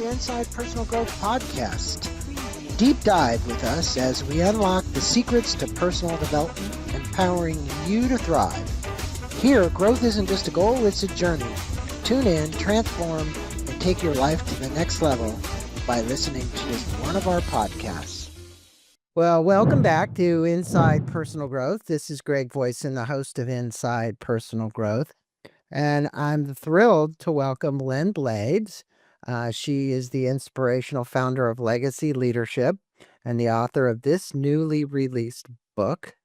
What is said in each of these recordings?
to Inside Personal Growth Podcast. Deep dive with us as we unlock the secrets to personal development, empowering you to thrive. Here, growth isn't just a goal, it's a journey. Tune in, transform, and take your life to the next level by listening to just one of our podcasts. Well, welcome back to Inside Personal Growth. This is Greg Voisen, the host of Inside Personal Growth. And I'm thrilled to welcome Lynn Blades. She is the inspirational founder of Legacy Leadership and the author of this newly released book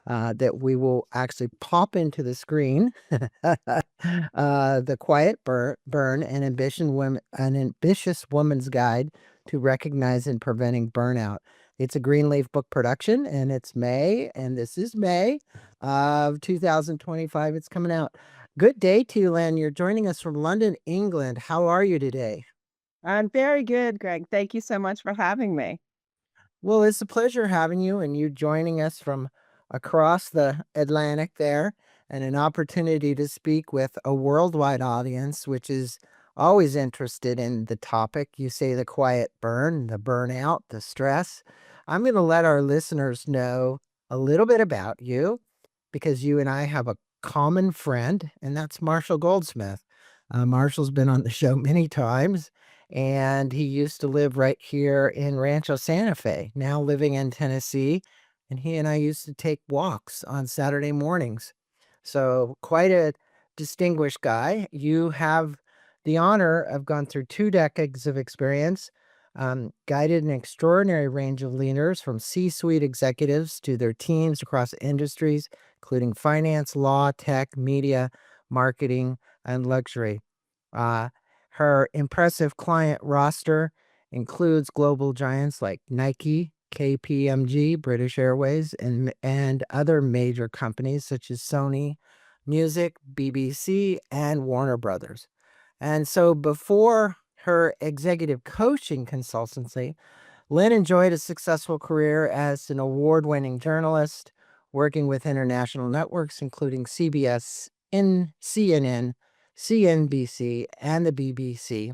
that we will actually pop into the screen. The Quiet Burn, an ambitious woman's guide to recognize and preventing burnout. It's a Greenleaf book production, and it's May, and this is May of 2025. It's coming out. Good day to you, Lynn. You're joining us from London, England. How are you today? I'm very good, Greg. Thank you so much for having me. Well, it's a pleasure having you and you joining us from across the Atlantic there, and an opportunity to speak with a worldwide audience, which is always interested in the topic. You say the quiet burn, the burnout, the stress. I'm going to let our listeners know a little bit about you because you and I have a common friend, and that's Marshall Goldsmith. Marshall's been on the show many times, and he used to live right here in Rancho Santa Fe, now living in Tennessee. And he and I used to take walks on Saturday mornings. So, quite a distinguished guy. You have the honor of gone through 2 decades of experience, guided an extraordinary range of leaders from C-suite executives to their teams across industries, including finance, law, tech, media, marketing, and luxury. Uh, Her impressive client roster includes global giants like Nike, KPMG, British Airways, and other major companies such as Sony Music, BBC, and Warner Brothers. And so before her executive coaching consultancy, Lynn enjoyed a successful career as an award-winning journalist, working with international networks including CBS, CNN, CNBC, and the BBC.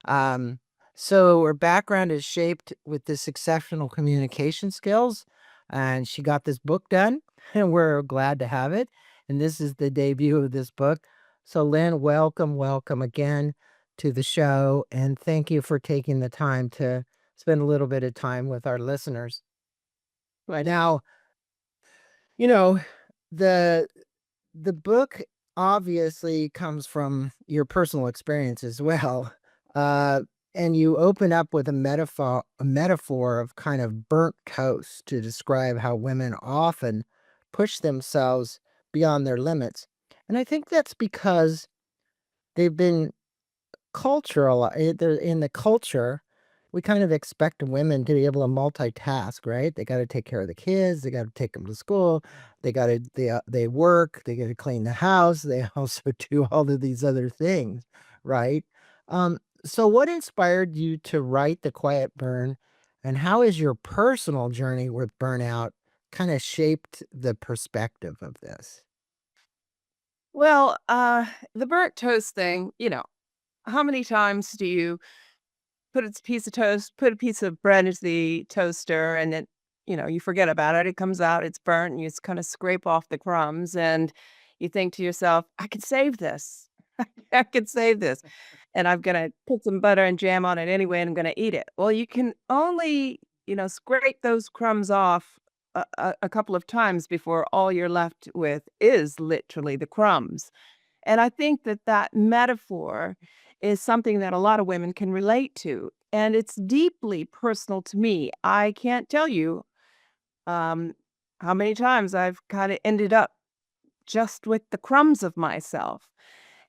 Um, so her background is shaped with this exceptional communication skills, and she got this book done, and we're glad to have it. And this is the debut of this book. So Lynn, welcome again to the show, and thank you for taking the time to spend a little bit of time with our listeners. Right. Now, you know, the the book obviously comes from your personal experience as well. Uh, and you open up with a metaphor of kind of burnt toast to describe how women often push themselves beyond their limits. And I think that's because they've been cultural in the culture. We kind of expect women to be able to multitask, right? They got to take care of the kids, they got to take them to school, they work, they got to clean the house, they also do all of these other things, right? um so what inspired you to write The Quiet Burn, and how has your personal journey with burnout kind of shaped the perspective of this? Well, the burnt toast thing, how many times do you put a piece of bread into the toaster and then, you forget about it. It comes out, it's burnt, and you just kind of scrape off the crumbs and you think to yourself, I could save this. I could save this. And I'm going to put some butter and jam on it anyway, and I'm going to eat it. Well, you can only, scrape those crumbs off a couple of times before all you're left with is literally the crumbs. And I think that that metaphor is something that a lot of women can relate to. And it's deeply personal to me. I can't tell you um, how many times I've kind of ended up just with the crumbs of myself.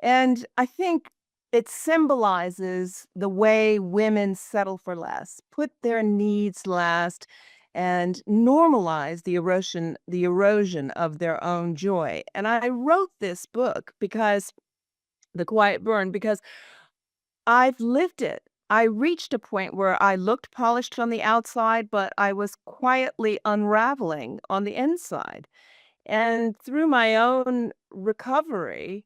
And I think it symbolizes the way women settle for less, put their needs last, and normalize the erosion of their own joy. And I wrote this book because The Quiet Burn, because I've lived it. I reached a point where I looked polished on the outside, but I was quietly unraveling on the inside. And through my own recovery,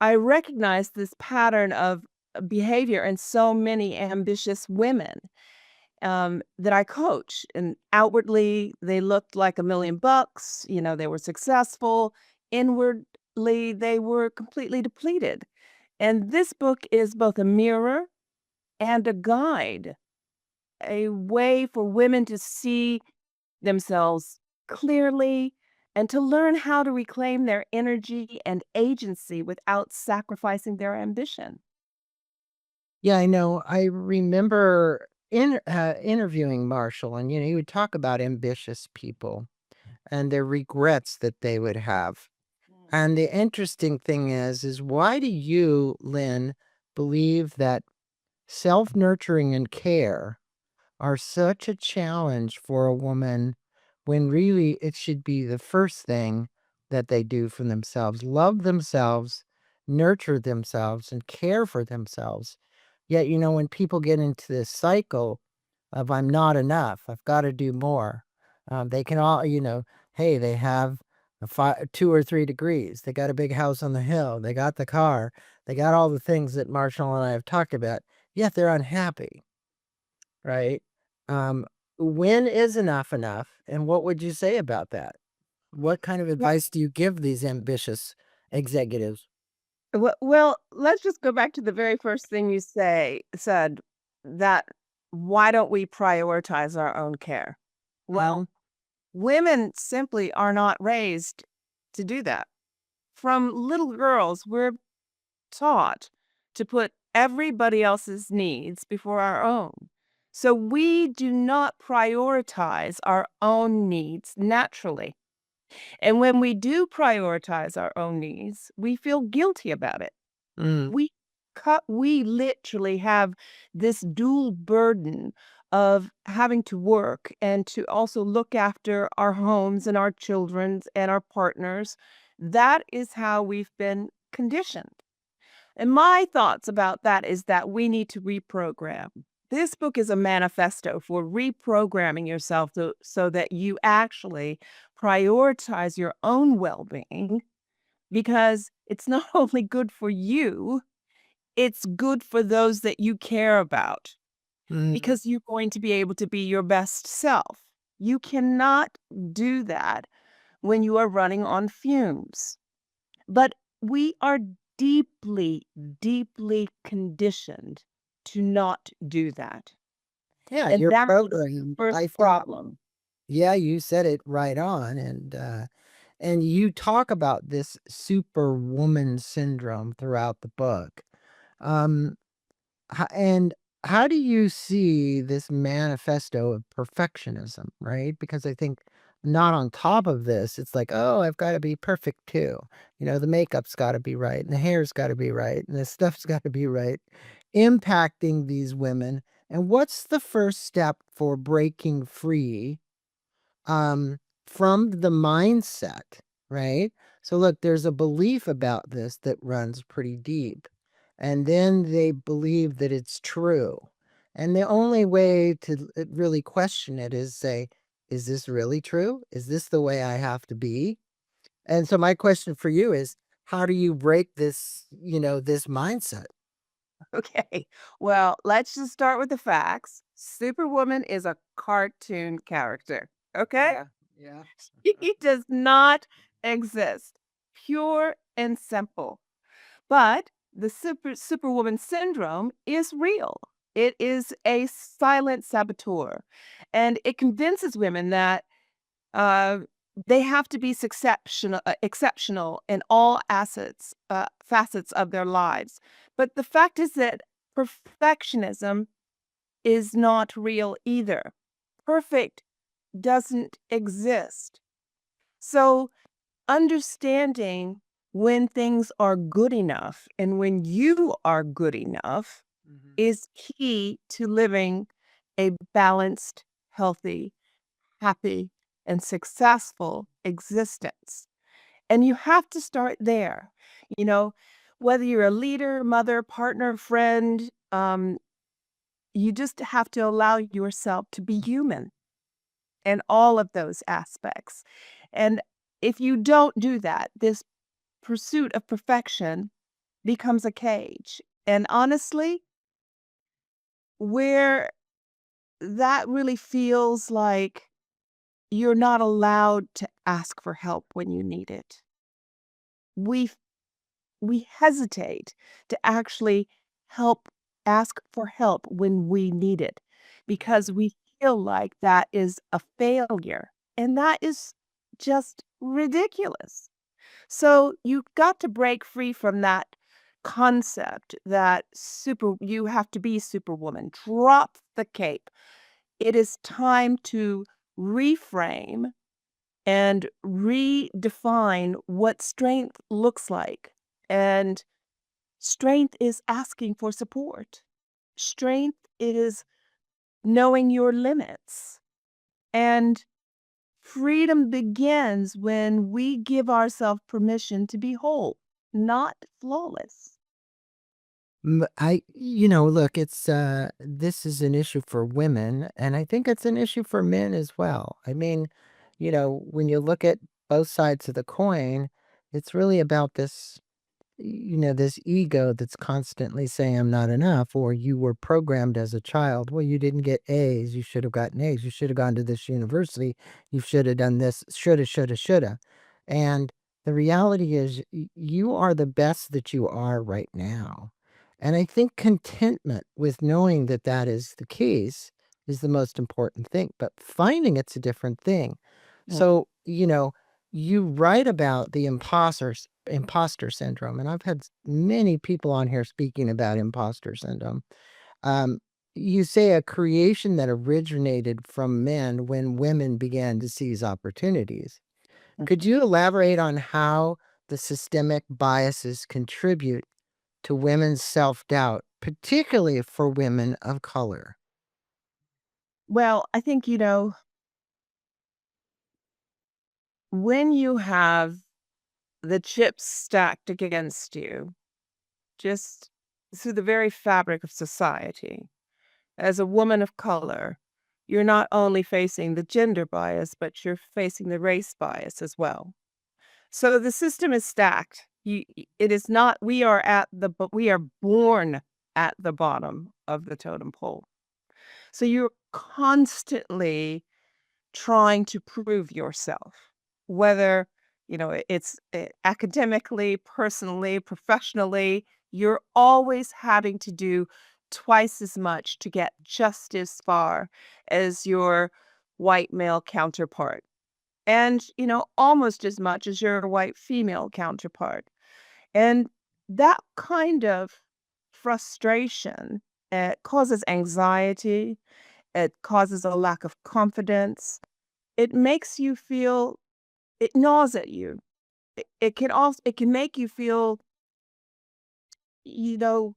I recognized this pattern of behavior in so many ambitious women that I coach. And outwardly, they looked like $1,000,000. They were successful. Inwardly, they were completely depleted. And this book is both a mirror and a guide, a way for women to see themselves clearly and to learn how to reclaim their energy and agency without sacrificing their ambition. Yeah, I know. I remember interviewing Marshall, and he would talk about ambitious people and their regrets that they would have. And the interesting thing is why do you, Lynn, believe that self-nurturing and care are such a challenge for a woman when really it should be the first thing that they do for themselves? Love themselves, nurture themselves, and care for themselves. Yet, when people get into this cycle of I'm not enough, I've got to do more, they can all, hey, they have 2 or 3 degrees, they got a big house on the hill, they got the car, they got all the things that Marshall and I have talked about, yet they're unhappy, right? Um, when is enough enough? And what would you say about that? What kind of Well, advice do you give these ambitious executives? well, let's just go back to the very first thing you said that why don't we prioritize our own care? Mhm. Well, women simply are not raised to do that. From little girls, we're taught to put everybody else's needs before our own. So we do not prioritize our own needs naturally. And when we do prioritize our own needs, we feel guilty about it. Mm, We literally have this dual burden of having to work and to also look after our homes and our children's and our partners. That is how we've been conditioned. And my thoughts about that is that we need to reprogram. This book is a manifesto for reprogramming yourself so that you actually prioritize your own well being because it's not only good for you, it's good for those that you care about mm. because you're going to be able to be your best self. You cannot do that when you are running on fumes. But we are deeply, deeply conditioned to not do that. Yeah, And you're that's the programmed. first I think problem. yeah, you said it right on, and you talk about this superwoman syndrome throughout the book. Um, and how do you see this manifesto of perfectionism, right? Because I think not on top of this, it's like, oh, I've got to be perfect too. The makeup's got to be right, and the hair's got to be right, and the stuff's got to be right, impacting these women. And what's the first step for breaking free um, from the mindset, right? So look, there's a belief about this that runs pretty deep. And then they believe that it's true. And the only way to really question it is say, is this really true? Is this the way I have to be? And so my question for you is, how do you break this mindset? Okay. Well, let's just start with the facts. Superwoman is a cartoon character. Okay? Yeah, yeah. He does not exist. Pure and simple. But the superwoman syndrome is real. It is a silent saboteur, and it convinces women that uh, they have to be exceptional in all facets of their lives. But the fact is that perfectionism is not real either. Perfect doesn't exist. So understanding when things are good enough and when you are good enough Mhm. is key to living a balanced, healthy, happy, and successful existence. And you have to start there. You know, whether you're a leader, mother, partner, friend, you just have to allow yourself to be human in all of those aspects. And if you don't do that, this pursuit of perfection becomes a cage. And honestly, where that really feels like you're not allowed to ask for help when you need it. We we hesitate to actually help ask for help when we need it because we feel like that is a failure, and that is just ridiculous. So you've got to break free from that concept that you have to be superwoman. Drop the cape. It is time to reframe and redefine what strength looks like. And strength is asking for support. Strength is knowing your limits. And freedom begins when we give ourselves permission to be whole, not flawless. Look, this is an issue for women, and I think it's an issue for men as well. I mean, when you look at both sides of the coin, it's really about this ego that's constantly saying, I'm not enough, or you were programmed as a child. Well, you didn't get A's. You should have gotten A's. You should have gone to this university. You should have done this. Shoulda, shoulda, shoulda. And the reality is, you are the best that you are right now. And I think contentment with knowing that that is the case is the most important thing. But finding it's a different thing. Mm. So, you write about the imposter syndrome, and I've had many people on here speaking about imposter syndrome. Um, you say a creation that originated from men when women began to seize opportunities. Could Mhm. you elaborate on how the systemic biases contribute to women's self-doubt, particularly for women of color? Well, I think, when you have the chips stacked against you, just through the very fabric of society, as a woman of color, you're not only facing the gender bias, but you're facing the race bias as well. So the system is stacked. It is not, we are born at the bottom of the totem pole. So you're constantly trying to prove yourself, whether, academically, personally, professionally, you're always having to do twice as much to get just as far as your white male counterpart. And, almost as much as your white female counterpart. And that kind of frustration, causes anxiety, it causes a lack of confidence, it makes you feel, it gnaws at you. It can make you feel, you know,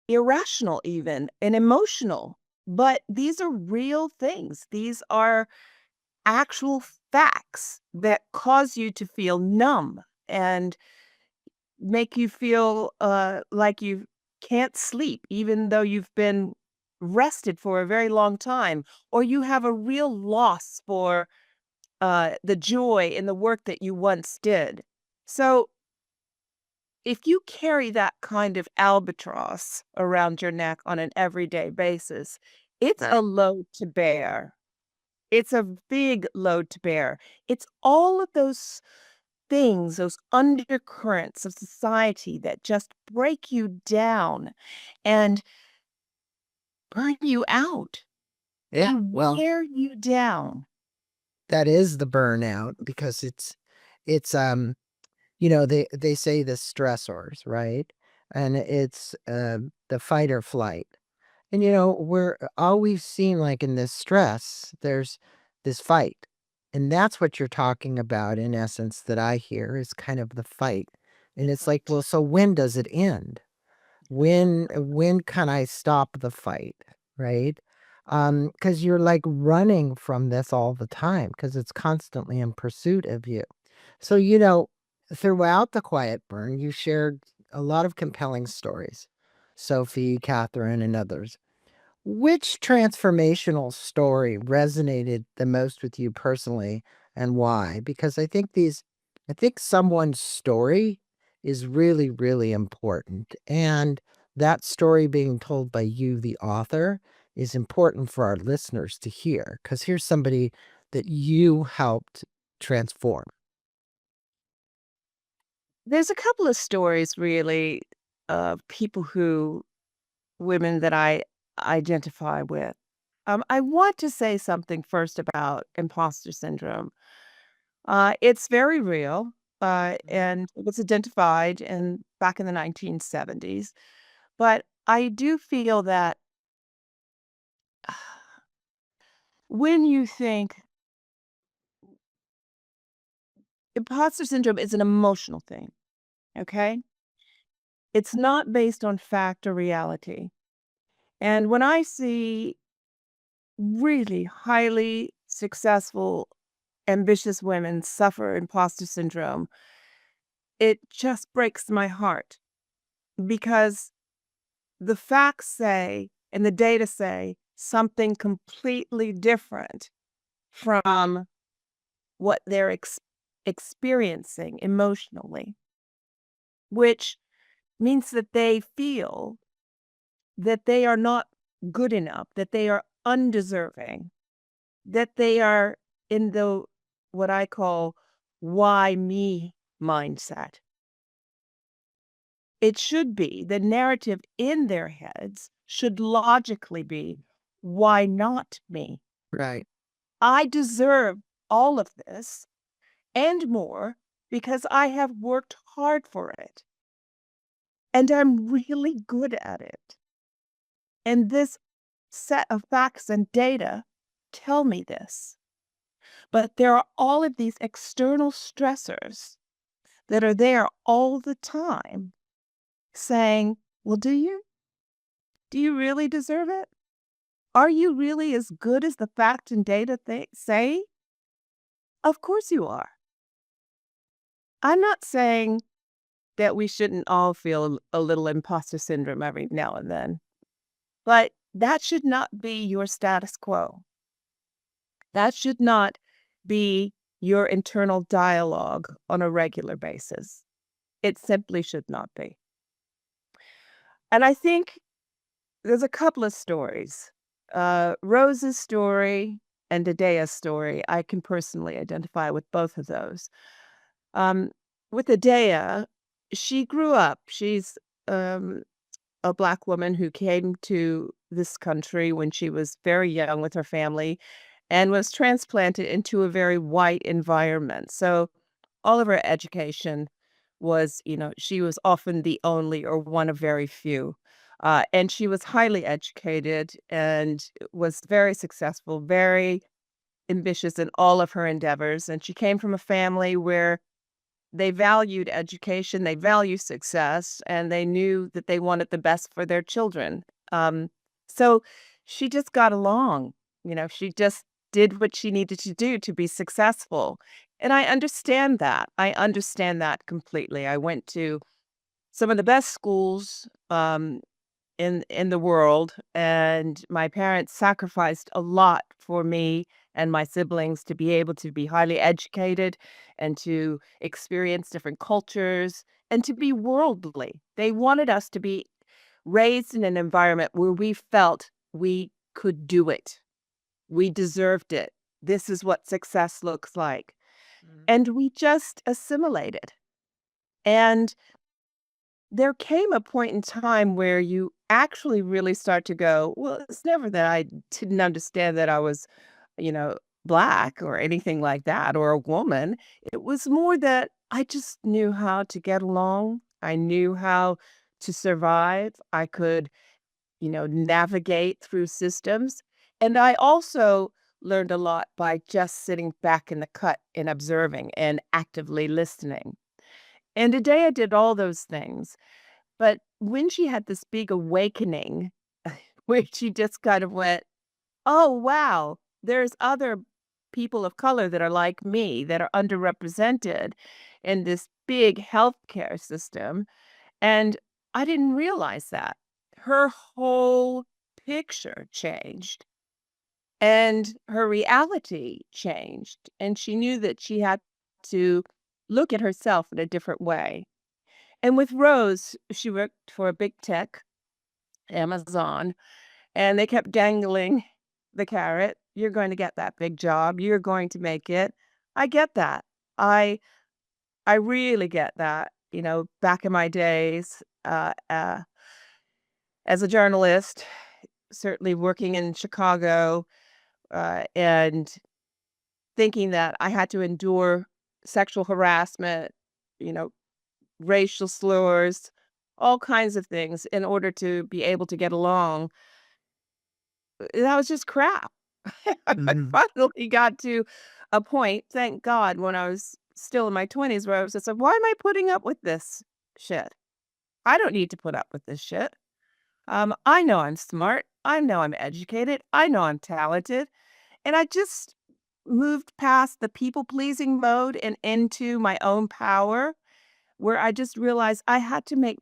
irrational even and emotional. But these are real things. These are actual facts that cause you to feel numb and make you feel, like you can't sleep even though you've been rested for a very long time, or you have a real loss for the joy in the work that you once did. So, if you carry that kind of albatross around your neck on an everyday basis, it's a load to bear. It's a big load to bear. It's all of those things, those undercurrents of society that just break you down and burn you out Yeah, and well, wear you down. that is the burnout because they say the stressors, right? And it's, the fight or flight. And, we're always seeing like in this stress, there's this fight. And that's what you're talking about in essence that I hear is kind of the fight. And it's like, Right. well, so when does it end? When can I stop the fight, right? Because you're, like, running from this all the time because it's constantly in pursuit of you. So, throughout the quiet burn, you shared a lot of compelling stories. Sophie, Catherine, and others. Which transformational story resonated the most with you personally and why? Because I think someone's story is really, really important. And that story being told by you, the author, is important for our listeners to hear because here's somebody that you helped transform. There's a couple of stories really of people who women that I identify with. I want to say something first about imposter syndrome. It's very real, and it was identified in back in the 1970s. But I do feel that when you think imposter syndrome is an emotional thing, okay? It's not based on fact or reality. And when I see really highly successful, ambitious women suffer imposter syndrome, it just breaks my heart because the facts say and the data say something completely different from what they're experiencing emotionally, which means that they feel that they are not good enough, that they are undeserving, that they are in the what I call why me mindset. It should be the narrative in their heads should logically be why not me? Right. I deserve all of this and more because I have worked hard for it and I'm really good at it. And this set of facts and data tell me this. But there are all of these external stressors that are there all the time saying, well, do you? Do you really deserve it? Are you really as good as the fact and data say? Of course you are. I'm not saying that we shouldn't all feel a little imposter syndrome every now and then, but that should not be your status quo. That should not be your internal dialogue on a regular basis. It simply should not be. And I think there's a couple of stories. Rose's story and Adea's story, I can personally identify with both of those. Um, with Adea, she grew up. She's um, a Black woman who came to this country when she was very young with her family and was transplanted into a very white environment. So all of her education was, she was often the only or one of very few. And she was highly educated and was very successful, very ambitious in all of her endeavors. And she came from a family where they valued education, they value success, and they knew that they wanted the best for their children. So she just got along. She just did what she needed to do to be successful. And I understand that. I understand that completely. I went to some of the best schools in the world, and my parents sacrificed a lot for me and my siblings to be able to be highly educated and to experience different cultures and to be worldly. They wanted us to be raised in an environment where we felt we could do it. We deserved it. This is what success looks like. Mhm. And we just assimilated. And there came a point in time where you actually really start to go, "Well, it's never that I didn't understand that I was, you know, Black or anything like that, or a woman. It was more that I just knew how to get along. I knew how to survive. I could, navigate through systems." And I also learned a lot by just sitting back in the cut and observing and actively listening. And today I did all those things. But when she had this big awakening, where she just kind of went, "Oh, wow, there's other people of color that are like me, that are underrepresented in this big healthcare system," and I didn't realize that. Her whole picture changed, and her reality changed, and she knew that she had to look at herself in a different way. And with Rose, she worked for a big tech. Amazon, and they kept dangling the carrot. You're going to get that big job. You're going to make it. I get that. I I really get that. Back in my days, as a journalist, certainly working in Chicago, and thinking that I had to endure sexual harassment, you know, racial slurs, all kinds of things in order to be able to get along. That was just crap. I Mhm. finally got to a point, thank God, when I was still in my 20s where I was just like, "Why am I putting up with this shit? I don't need to put up with this shit. I know I'm smart. I know I'm educated. I know I'm talented." And I just moved past the people-pleasing mode and into my own power, where I just realized I had to make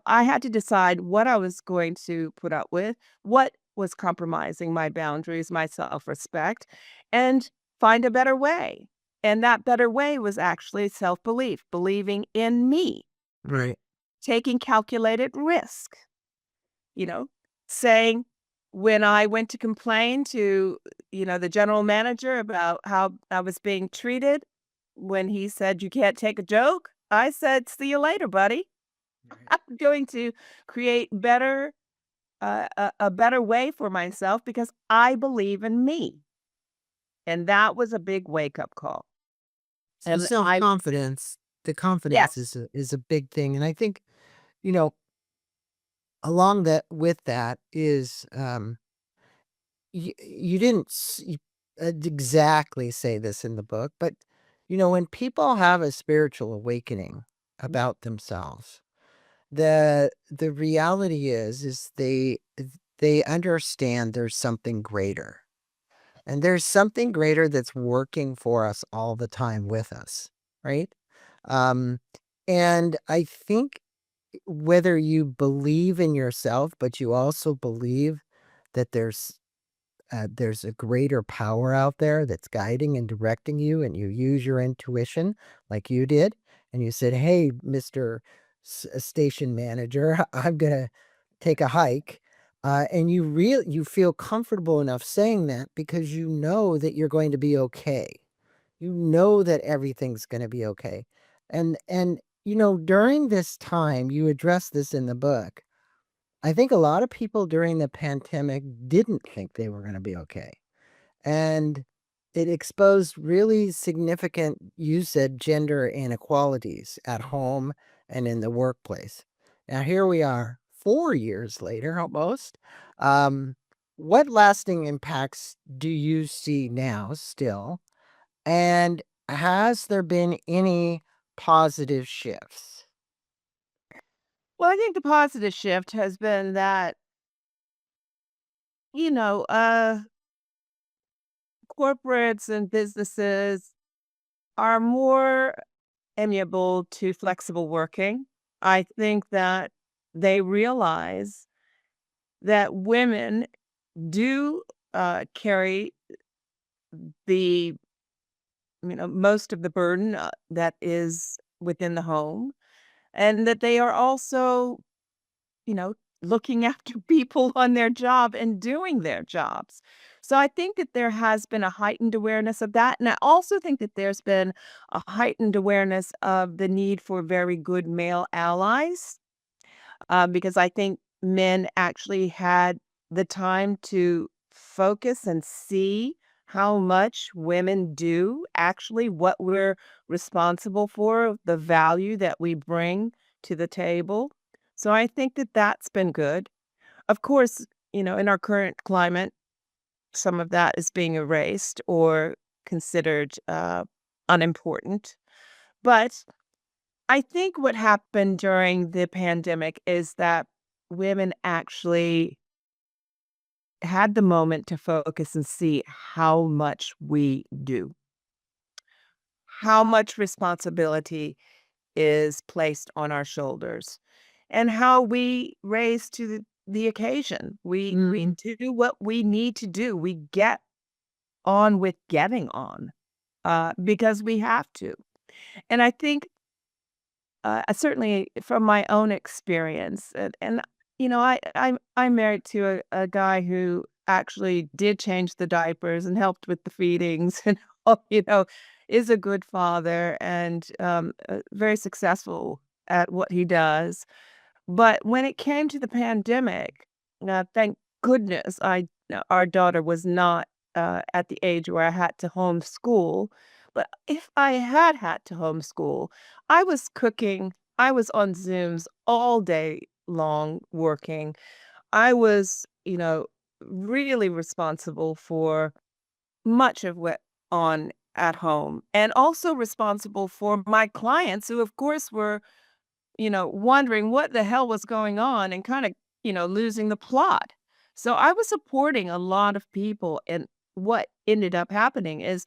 I had to decide what I was going to put up with, what was compromising my boundaries, my self-respect, and find a better way. And that better way was actually self-belief, believing in me, Right. taking calculated risk, you know, saying when I went to complain to, the general manager about how I was being treated, when he said, "You can't take a joke," I said, "See you later, buddy. Right. I'm going to create a better way for myself because I believe in me." And that was a big wake-up call. So And I self-confidence, the confidence Yes. is a big thing, and I think, you know, along that with that is, you didn't exactly say this in the book, but, when people have a spiritual awakening about themselves, the reality is they understand there's something greater. And there's something greater that's working for us all the time with us, right? Um, and I think whether you believe in yourself, but you also believe that there's a greater power out there that's guiding and directing you, and you use your intuition like you did, and you said, "Hey, Mister Station Manager, I'm gonna take a hike," and you feel comfortable enough saying that because you know that you're going to be okay. You know that everything's going to be okay, and during this time, you address this in the book. I think a lot of people during the pandemic didn't think they were going to be okay. And it exposed really significant, you said, gender inequalities at home and in the workplace. Now, here we are 4 years later almost. Um, what lasting impacts do you see now still? And has there been any positive shifts? Well, I think the positive shift has been that, you know, uh, corporates and businesses are more amiable to flexible working. I think that they realize that women do carry the most of the burden that is within the home, and that they are also you know, looking after people on their job and doing their jobs. So I think that there has been a heightened awareness of that. And I also think that there's been a heightened awareness of the need for very good male allies, because I think men actually had the time to focus and see how much women do actually, what we're responsible for, the value that we bring to the table. So I think that that's been good. Of course, in our current climate, some of that is being erased or considered unimportant. But I think what happened during the pandemic is that women actually had the moment to focus and see how much we do, how much responsibility is placed on our shoulders, and how we raise to the occasion. We Mhm. do what we need to do. We get on with getting on, because we have to. And I think, certainly from my own experience, and I'm married to a guy who actually did change the diapers and helped with the feedings and all, is a good father and, very successful at what he does. But when it came to the pandemic, thank goodness our daughter was not, at the age where I had to homeschool. But if I had to homeschool, I was cooking, I was on Zooms all day long working. I was, really responsible for much of what on at home, and also responsible for my clients who, of course, were wondering what the hell was going on and kinda, losing the plot. So I was supporting a lot of people, and what ended up happening is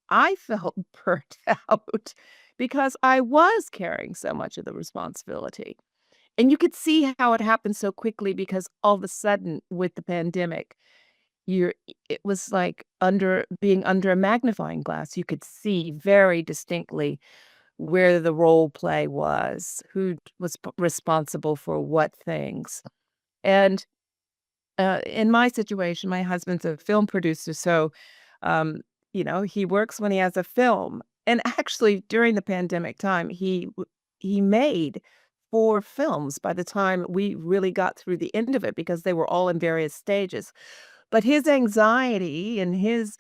I felt burnt out because I was carrying so much of the responsibility. And you could see how it happened so quickly because all of a sudden with the pandemic, it was like being under a magnifying glass. You could see very distinctly where the role play was, who was responsible for what things. And in my situation, my husband's a film producer, so he works when he has a film. And actually, during the pandemic time, he made 4 films by the time we really got through the end of it because they were all in various stages. But his anxiety and his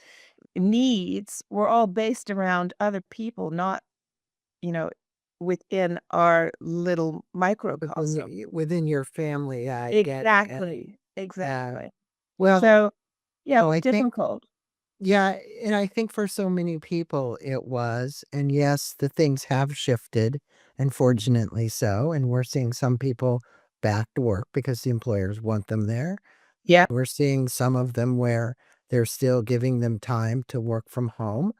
needs were all based around other people, not you know, within our little microcosm. Within your family, I get it. Exactly, Yeah. exactly. Well, So, yeah, it no, was I think difficult. yeah, and I think for so many people it was. And yes, the things have shifted, and fortunately so. And we're seeing some people back to work because the employers want them there. Yeah, We're seeing some of them where they're still giving them time to work from home,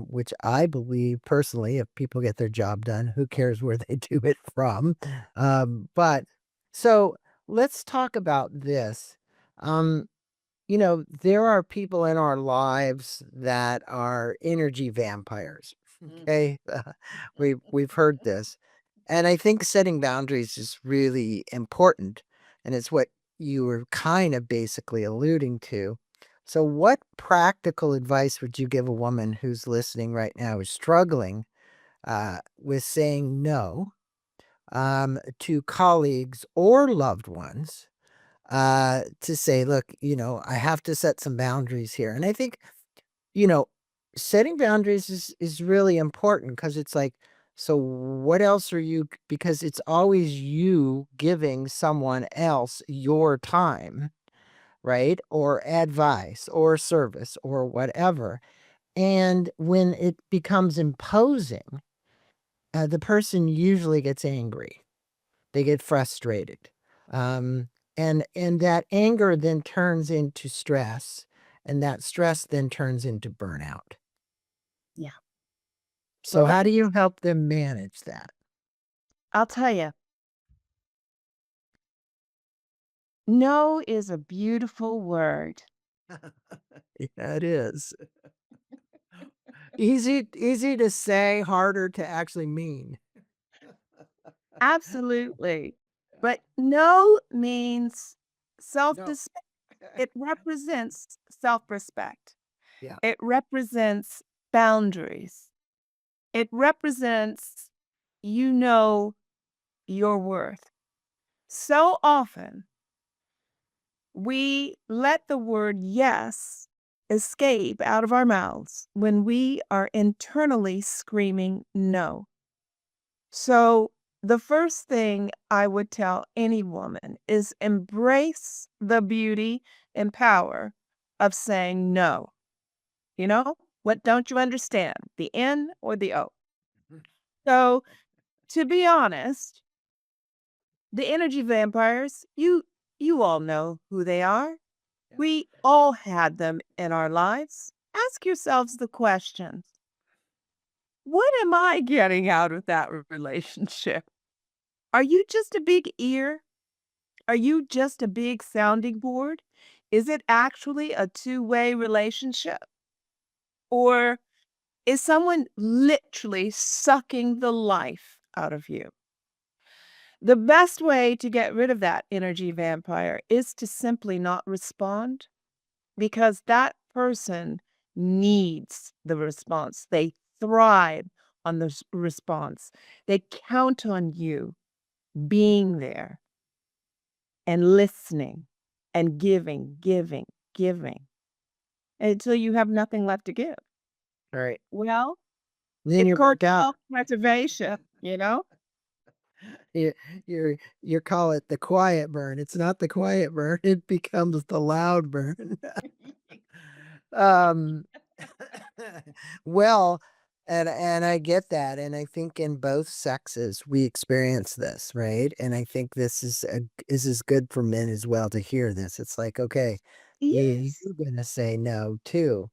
which I believe personally, if people get their job done, who cares where they do it from? But so let's talk about this. Um, there are people in our lives that are energy vampires. Okay. We've heard this. And I think setting boundaries is really important. And it's what you were kind of basically alluding to. So, what practical advice would you give a woman who's listening right now, who's struggling with saying no to colleagues or loved ones? To say, look, I have to set some boundaries here. And I think, you know, setting boundaries is really important because it's like, so what else are you, because it's always you giving someone else your time, right? Or advice or service or whatever. And when it becomes imposing, the person usually gets angry, they get frustrated. Um, and that anger then turns into stress, and that stress then turns into burnout. yeah. Well, So how do you help them manage that? I'll tell you, no is a beautiful word. Yeah, it is. Easy to say, harder to actually mean. Absolutely. But no means No. self-respect. It represents self-respect. Yeah. It represents boundaries. It represents you know your worth. So often, we let the word yes escape out of our mouths when we are internally screaming no. So, the first thing I would tell any woman is embrace the beauty and power of saying no. You know, what don't you understand? The N or the O? So, to be honest, the energy vampires, you all know who they are. Yeah. We all had them in our lives. Ask yourselves the question, what am I getting out of that relationship? Are you just a big ear? Are you just a big sounding board? Is it actually a two-way relationship? Or is someone literally sucking the life out of you? The best way to get rid of that energy vampire is to simply not respond, because that person needs the response. They thrive on the response. They count on you being there and listening and giving, giving, giving until you have nothing left to give. All right. Well, Then it's you're called burnt out. self-preservation, you know? You you call it the quiet burn. It's not the quiet burn. It becomes the loud burn. Um, well, and I get that, and I think in both sexes we experience this, right? And I think this is good for men as well to hear this. It's like, okay, Yes. you're gonna say no too.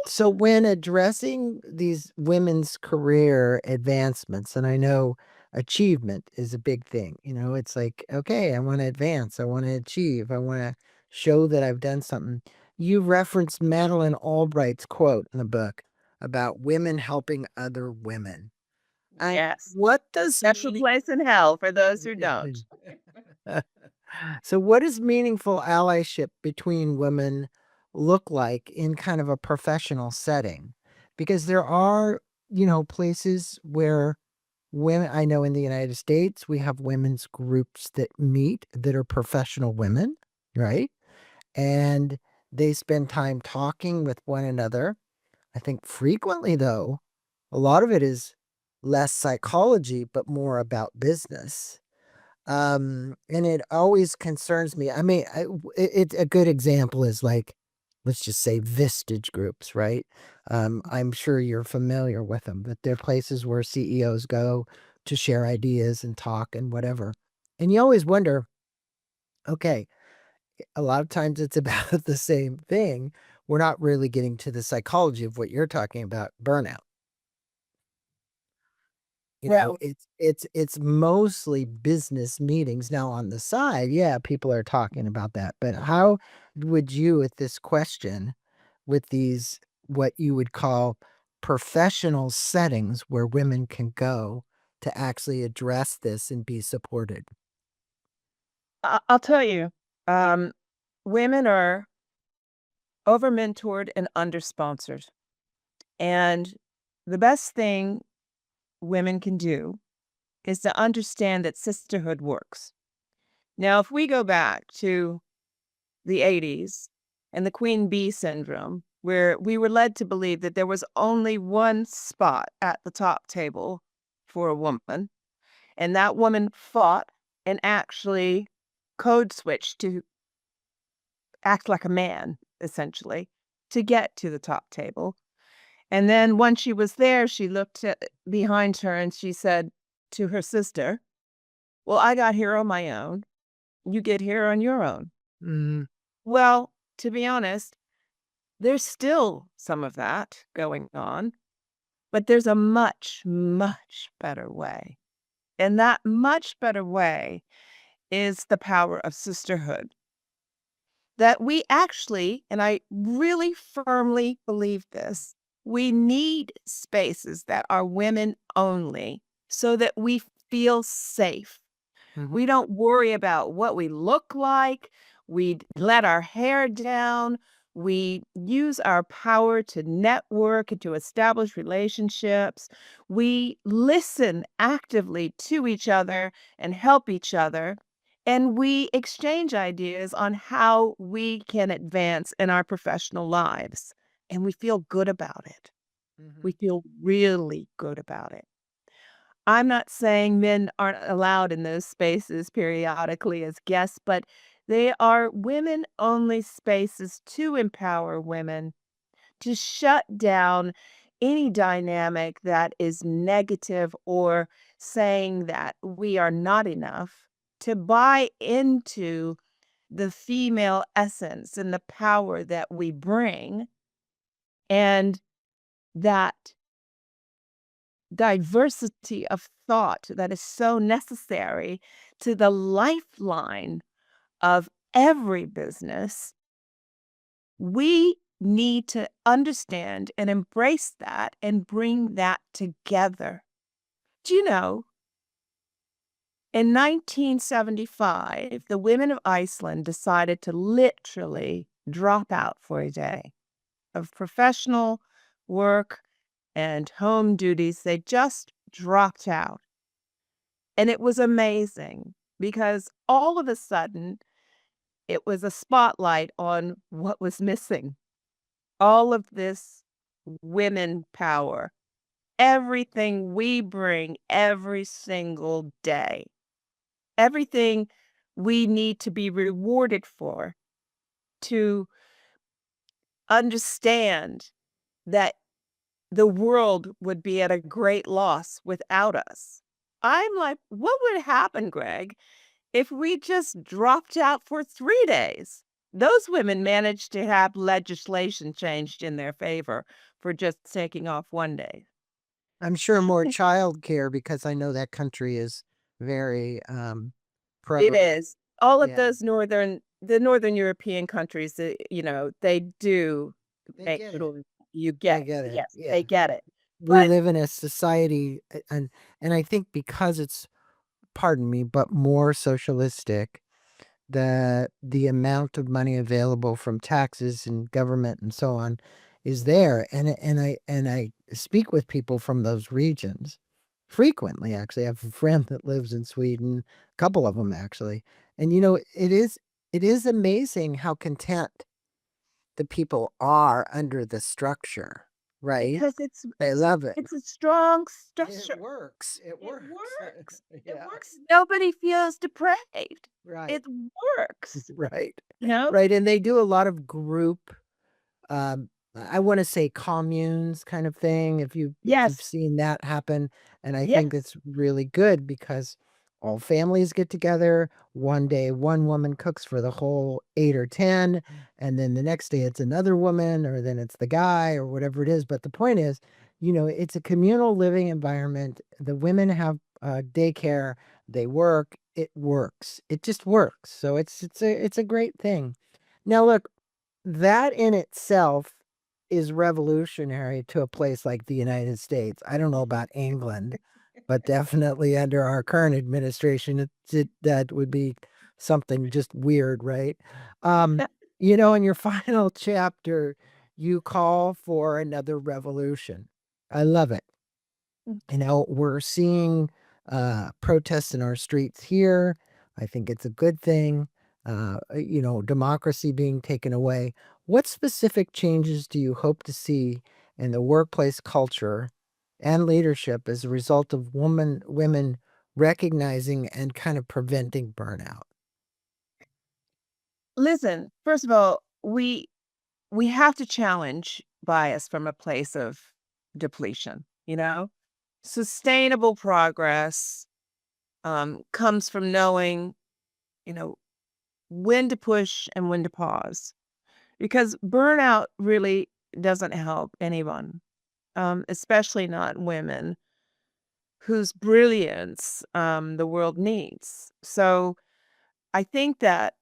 So when addressing these women's career advancements, and I know achievement is a big thing, it's like, okay, I want to advance, I want to achieve, I want to show that I've done something. You referenced Madeleine Albright's quote in the book about women helping other women. I Yes. what does Special meaning place in hell for those who don't. so what does meaningful allyship between women look like in kind of a professional setting? Because there are, places where women, I know in the United States, we have women's groups that meet that are professional women, right? And they spend time talking with one another. I think frequently, though, a lot of it is less psychology, but more about business. And it always concerns me. I mean, a good example is like, let's just say Vistage groups, right? I'm sure you're familiar with them, but they're places where CEOs go to share ideas and talk and whatever. And you always wonder, okay, a lot of times it's about the same thing. We're not really getting to the psychology of what you're talking about, burnout. Well, It's mostly business meetings. Now on the side, yeah, people are talking about that. But how would you, with this question, with these what you would call professional settings where women can go to actually address this and be supported? I'll tell you, um, women are over-mentored and under-sponsored, and the best thing women can do is to understand that sisterhood works. Now, if we go back to the '80s and the queen bee syndrome, where we were led to believe that there was only one spot at the top table for a woman, and that woman fought and actually code switched to act like a man, essentially, to get to the top table. And then once she was there, she looked behind her and she said to her sister, "Well, I got here on my own. You get here on your own." Mm, Well, to be honest, there's still some of that going on, but there's a much, much better way. And that much better way is the power of sisterhood. That we actually, and I really firmly believe this, we need spaces that are women only so that we feel safe. mhm, We don't worry about what we look like. We let our hair down. We use our power to network and to establish relationships. We listen actively to each other and help each other. And we exchange ideas on how we can advance in our professional lives. And we feel good about it. We mhm, feel really good about it. I'm not saying men aren't allowed in those spaces periodically as guests, but they are women-only spaces to empower women, to shut down any dynamic that is negative or saying that we are not enough, to buy into the female essence and the power that we bring, and that diversity of thought that is so necessary to the lifeline of every business. We need to understand and embrace that and bring that together. Do you know In 1975, the women of Iceland decided to literally drop out for a day of professional work and home duties. They just dropped out. And it was amazing because all of a sudden, it was a spotlight on what was missing. All of this women power, everything we bring every single day, everything we need to be rewarded for, to understand that the world would be at a great loss without us. I'm like, what would happen, Greg, if we just dropped out for 3 days? Those women managed to have legislation changed in their favor for just taking off 1 day. I'm sure more childcare because I know that country is very, It pro. is. All of Yeah, those Northern European countries, they do they make get it. little you They get get it. yes, Yeah. they get it. We But live in a society, and I think because it's, pardon me, but more socialistic, that the amount of money available from taxes and government and so on is there. And I speak with people from those regions frequently. Actually, I have a friend that lives in Sweden, a couple of them actually. And it is amazing how content the people are under the structure, right? because They love it. it's a strong It structure. works. It It works. works. It Yeah. works. Nobody feels depraved. Right. It works, Right. you know? Right. And they do a lot of group, I wanna say communes kind of thing, if you've Yes. seen that happen, and I think Yes. it's really good because all families get together. One day, one woman cooks for the whole 8 or 10, and then the next day it's another woman, or then it's the guy, or whatever it is, but the point is, it's a communal living environment. The women have, daycare, they work, it works. It just works, so it's a great thing. Now look, that in itself is revolutionary to a place like the United States. I don't know about England, but definitely under our current administration, that would be something just weird, right? Um, in your final chapter, you call for another revolution. I love it. We're seeing protests in our streets here. I think it's a good thing. Democracy being taken away. What specific changes do you hope to see in the workplace culture and leadership as a result of women recognizing and kind of preventing burnout? Listen, first of all, we have to challenge bias from a place of depletion, you know? Sustainable progress, comes from knowing, you know, when to push and when to pause. Because burnout really doesn't help anyone, especially not women whose brilliance, the world needs. So I think that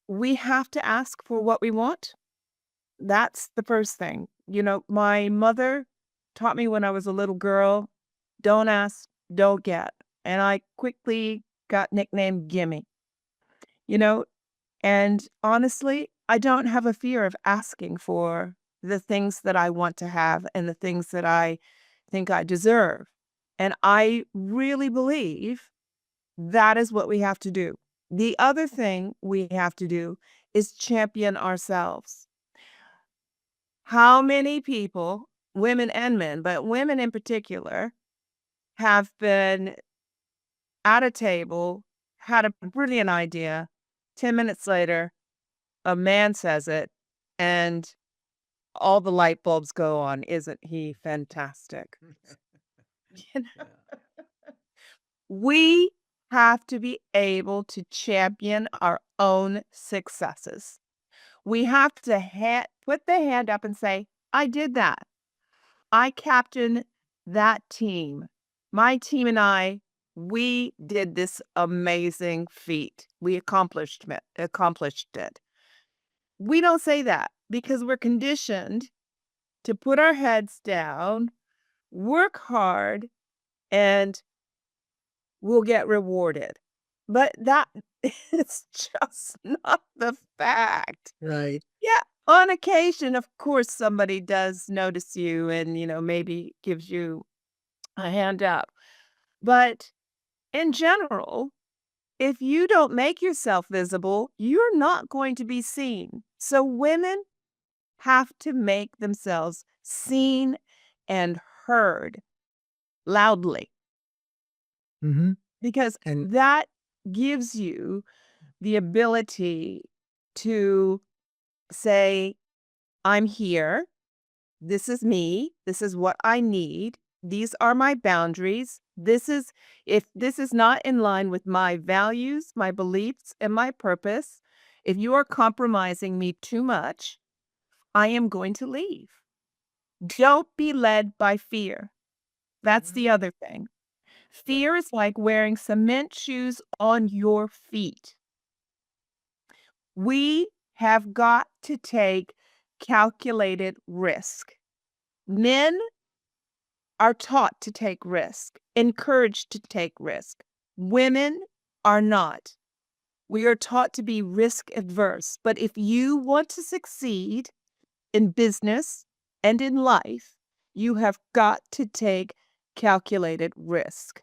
we have to ask for what we want. That's the first thing. My mother taught me when I was a little girl, don't ask, don't get. And I quickly got nicknamed Gimme, you know? And honestly, I don't have a fear of asking for the things that I want to have and the things that I think I deserve. And I really believe that is what we have to do. The other thing we have to do is champion ourselves. How many people, women and men, but women in particular, have been at a table, had a brilliant idea, 10 minutes later, a man says it, and all the light bulbs go on. Isn't he fantastic? You know? Yeah. We have to be able to champion our own successes. We have to put the hand up and say, I did that. I captained that team. My team and I, we did this amazing feat. We accomplished it. We don't say that because we're conditioned to put our heads down, work hard, and will get rewarded. But that is just not the fact. Right. Yeah, on occasion, of course, somebody does notice you and, maybe gives you a hand up. But in general, if you don't make yourself visible, you're not going to be seen. So women have to make themselves seen and heard loudly Mhm. because And that gives you the ability to say, I'm here. This is me. This is what I need. These are my boundaries. If this is not in line with my values, my beliefs, and my purpose, if you are compromising me too much, I am going to leave. Don't be led by fear. That's the Mhm. other thing. Right. Fear is like wearing cement shoes on your feet. We have got to take calculated risk. Men are taught to take risk, encouraged to take risk. Women are not. We are taught to be risk adverse. But if you want to succeed in business and in life, you have got to take calculated risk.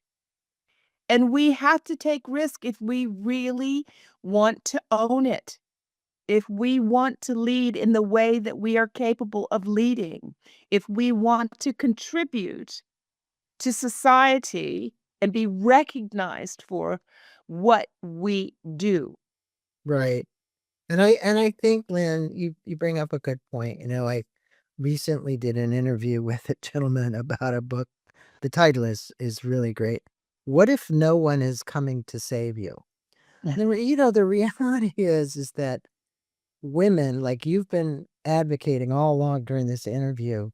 And we have to take risk if we really want to own it. If we want to lead in the way that we are capable of leading, if we want to contribute to society and be recognized for what we do. Right. And I think, Lynn, you bring up a good point. I recently did an interview with a gentleman about a book. The title is really great. What if no one is coming to save you? Yeah. The reality is that women, like you've been advocating all along during this interview,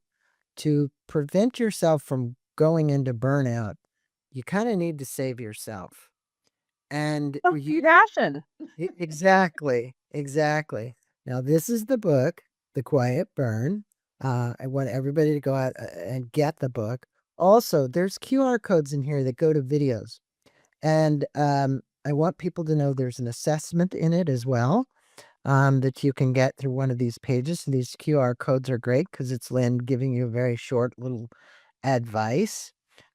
to prevent yourself from going into burnout, you kind of need to save yourself. And Oh, compassion. exactly, exactly. Now, this is the book, The Quiet Burn. I want everybody to go out and get the book. Also, there's QR codes in here that go to videos. And I want people to know there's an assessment in it as well, that you can get through one of these pages. And these QR codes are great because it's Lynn giving you a very short little advice.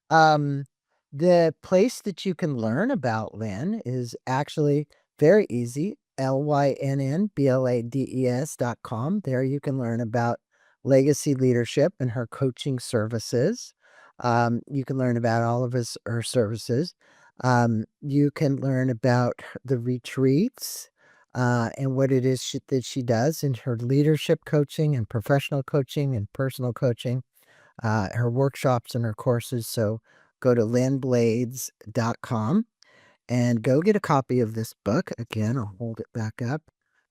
Um, the place that you can learn about Lynn is actually very easy. LYNNBLADES.com. There you can learn about legacy leadership and her coaching services. You can learn about all of her services. You can learn about the retreats and what it is that she does in her leadership coaching and professional coaching and personal coaching, her workshops and her courses. So go to lynnblades.com and go get a copy of this book. Again, I'll hold it back up.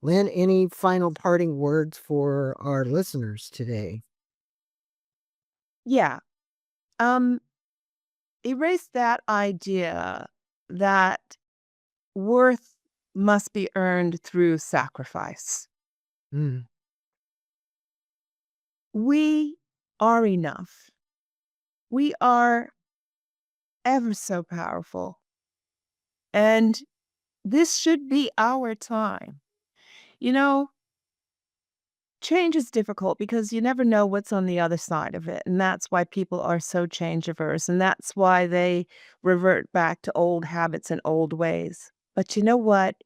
Lynn, any final parting words for our listeners today? Yeah. Um, Erase that idea that worth must be earned through sacrifice. Mm, We are enough. We are ever so powerful. And this should be our time. You know, change is difficult because you never know what's on the other side of it. And that's why people are so change averse. And that's why they revert back to old habits and old ways. But you know what?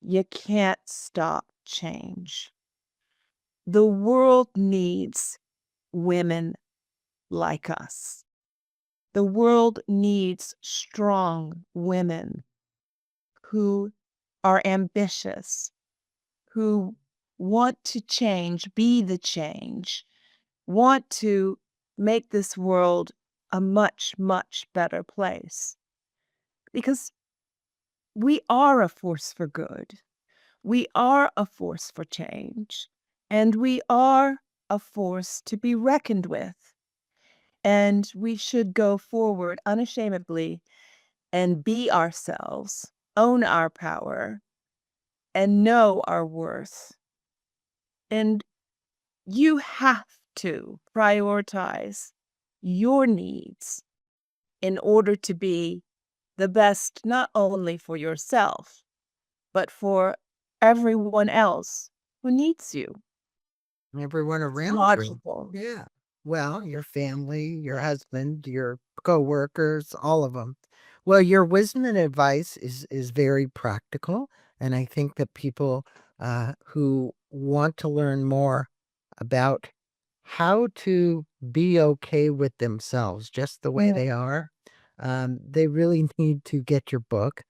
You can't stop change. The world needs women like us. The world needs strong women who are ambitious, who want to change, be the change, want to make this world a much, much better place. Because we are a force for good. We are a force for change. And we are a force to be reckoned with. And we should go forward unashamedly and be ourselves, own our power, and know our worth. And you have to prioritize your needs in order to be the best not only for yourself, but for everyone else who needs you. Everyone It's around you. logical. Yeah. Well, your family, your husband, your coworkers, all of them. Well, your wisdom and advice is very practical, and I think that people who want to learn more about how to be okay with themselves just the way Mm. they are, they really need to get your book.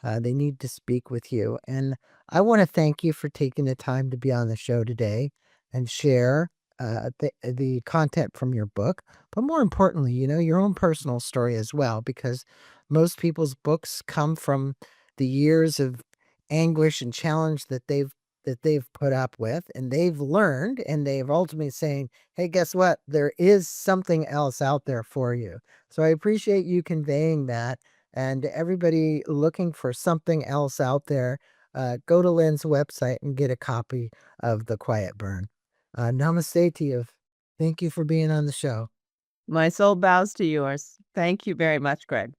They need to speak with you. And I want to thank you for taking the time to be on the show today and share the content from your book. But more importantly, your own personal story as well, because most people's books come from the years of anguish and challenge that they've put up with, and they've learned, and they've ultimately saying, hey, guess what, there is something else out there for you. So I appreciate you conveying that, and everybody looking for something else out there, go to Lynn's website and get a copy of The Quiet Burn. Namaste to you. Thank you for being on the show. My soul bows to yours. Thank you very much, Greg.